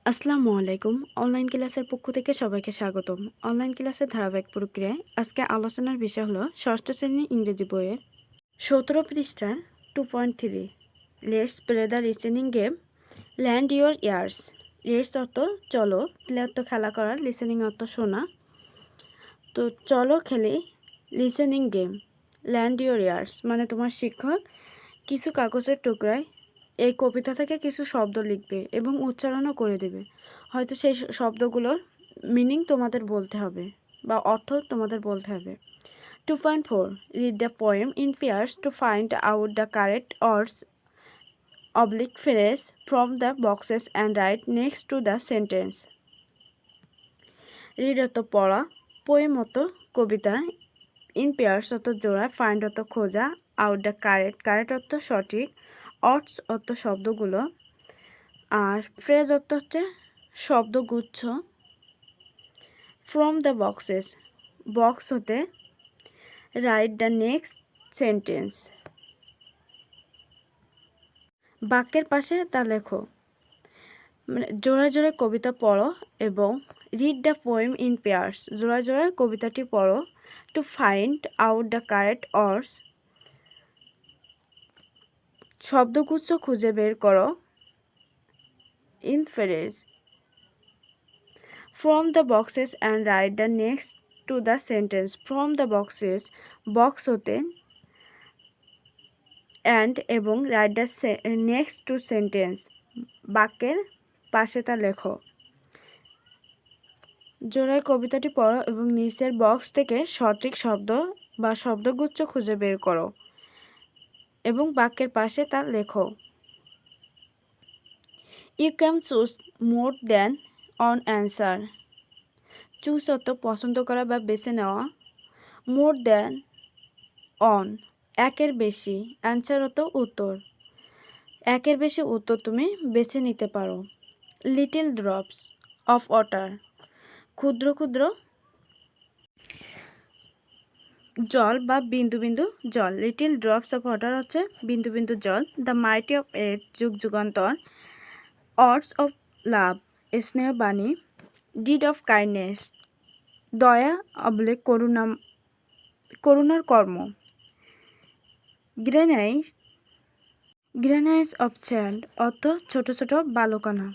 আসসালামু আলাইকুম। অনলাইন ক্লাসের পক্ষ থেকে সবাইকে স্বাগতম। অনলাইন ক্লাসের ধারাবাহিক প্রক্রিয়ায় আজকে আলোচনার বিষয় হলো ষষ্ঠ শ্রেণীর ইংরেজি বইয়ের 17 পৃষ্ঠার 2.3 let's play the listening game land your years. Let's অর্থ চলো, প্লে অর্থ খেলা করা, লিসেনিং অর্থ শোনা। তো চলো খেলি listening game land your years মানে তোমার শিক্ষক কিছু কাগজের টুকরায় এই কবিতা থেকে কিছু শব্দ লিখবে এবং উচ্চারণও করে দেবে। হয়তো সেই শব্দগুলোর মিনিং তোমাদের বলতে হবে বা অর্থ তোমাদের বলতে হবে। 2.4 read the poem in pairs two find out the correct অর্ডস oblique phrase from the boxes and write next to the sentence. Read অর্থ পড়া, পোয়েম অর্থ কবিতা, ইন পেয়ার্স অর্থ জোড়া, ফাইন্ড অর্থ খোঁজা, আউট দ্য কারেক্ট অর্থ সঠিক, অর্ডস অর্থ শব্দগুলো, আর ফ্রেজ অর্থ হচ্ছে শব্দগুচ্ছ, ফ্রম দ্য বক্সেস বক্স হতে, রাইট দ্য নেক্সট সেন্টেন্স বাক্যের পাশে তা লেখো। মানে জোড়ায় জোড়ায় কবিতা পড়ো এবং read the poem in pairs জোড়ায় জোড়ায় কবিতাটি পড়ো। To find out the correct words শব্দগুচ্ছ খুঁজে বের করো। In phrase from the boxes and write the next to the sentence from the boxes box হতে, অ্যান্ড এবং write the next to sentence বাক্যের পাশে তা লেখো। জোড়ায় কবিতাটি পড়ো এবং নিচের বক্স থেকে সঠিক শব্দ বা শব্দগুচ্ছ খুঁজে বের করো এবং বাক্যের পাশে তা লেখো। You can choose more than one answer. Choose অর্থ পছন্দ করা বা বেছে নেওয়া, মোর দ্যান অন একের বেশি, অ্যান্সার অর্থ উত্তর, একের বেশি উত্তর তুমি বেছে নিতে পারো। লিটল ড্রপস অফ ওয়াটার ক্ষুদ্র ক্ষুদ্র জল বা বিন্দু বিন্দু জল। লিটল ড্রপস অফ ওয়াটার হচ্ছে বিন্দু বিন্দু জল। দ্য মাইটি অফ এট যুগ যুগান্তর। অর্ডস অফ লাভ স্নেহ বাণী। ডিড অফ কাইন্ডনেস দয়া অবলিক করুণার কর্ম। গ্রেনাইজ অফ চ্যান্ড অর্থ ছোট ছোট বালুকণা।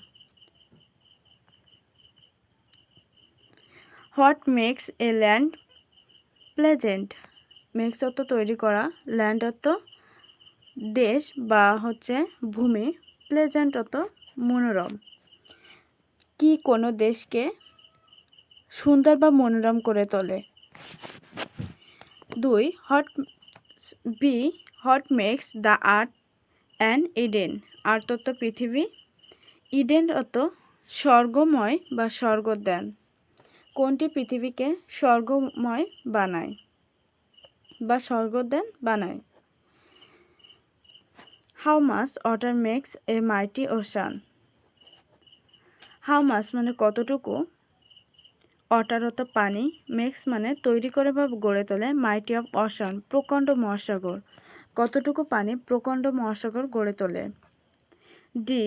What makes a land pleasant makes অর্থ তৈরি করা, ল্যান্ড অর্থ দেশ বা হচ্ছে ভূমি, প্লেজেন্ট অর্থ মনোরম। কি কোনো দেশকে সুন্দর বা মনোরম করে তোলে। 2 what makes the earth and Eden earth অর্থ পৃথিবী, ইডেন অর্থ স্বর্গময় বা স্বর্গোদ্যান। কোনটি পৃথিবীকে স্বর্গময় বানায় বা স্বর্গোদ্যান বানায়। How much water makes a mighty ocean. How much মানে কতটুকু, ওয়াটার অর্থ পানি, মেক্স মানে তৈরি করে বা গড়ে তোলে, মাইটি অফ ওশান প্রকাণ্ড মহাসাগর, কতটুকু পানি প্রকাণ্ড মহাসাগর গড়ে তোলে। The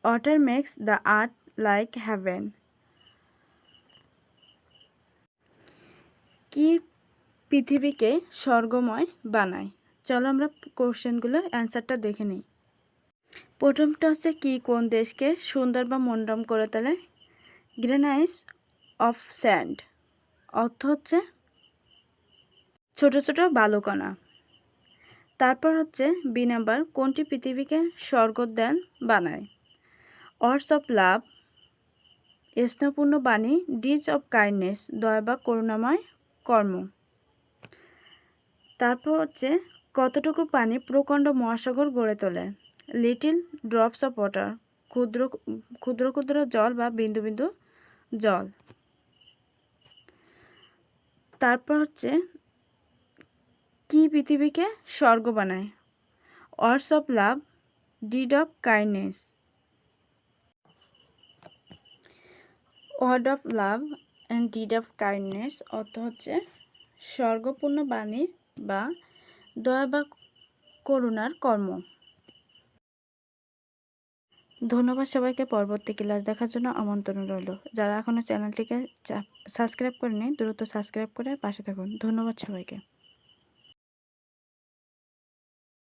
water makes the earth like heaven. কি পৃথিবীকে স্বর্গময় বানায়। চলো আমরা কোশ্চেনগুলোর অ্যান্সারটা দেখে নিই। প্রথমটা হচ্ছে কি কোন দেশকে সুন্দর বা মনোরম করে তোলে। গ্রেনাইজ অফ স্যান্ড অর্থ হচ্ছে ছোট ছোট বালুকণা। তারপর হচ্ছে বি নাম্বার কোনটি পৃথিবীকে স্বর্গোদ্যান বানায়। অর্ডস অফ লাভ স্নেহপূর্ণ বাণী, ডিজ অফ কাইন্ডনেস দয়া বা করুণাময় কর্ম। তারপর হচ্ছে কতটুকু পানি প্রকাণ্ড মহাসাগর গড়ে তোলে। লিটিল ড্রপস অফ ওয়াটার ক্ষুদ্র ক্ষুদ্র ক্ষুদ্র জল বা বিন্দু বিন্দু জল। তারপর হচ্ছে কি পৃথিবীকে স্বর্গ বানায়। Words of love, deed of kindness. Word of love and deed of kindness অর্থ হচ্ছে স্বর্গপূর্ণ বাণী বা দয়া বা করুণার কর্ম। ধন্যবাদ সবাইকে। পরবর্তী ক্লাস দেখার জন্য আমন্ত্রণ রইল। যারা এখনো চ্যানেলটিকে সাবস্ক্রাইব করেনি দ্রুত সাবস্ক্রাইব করে পাশে থাকুন। ধন্যবাদ সবাইকে।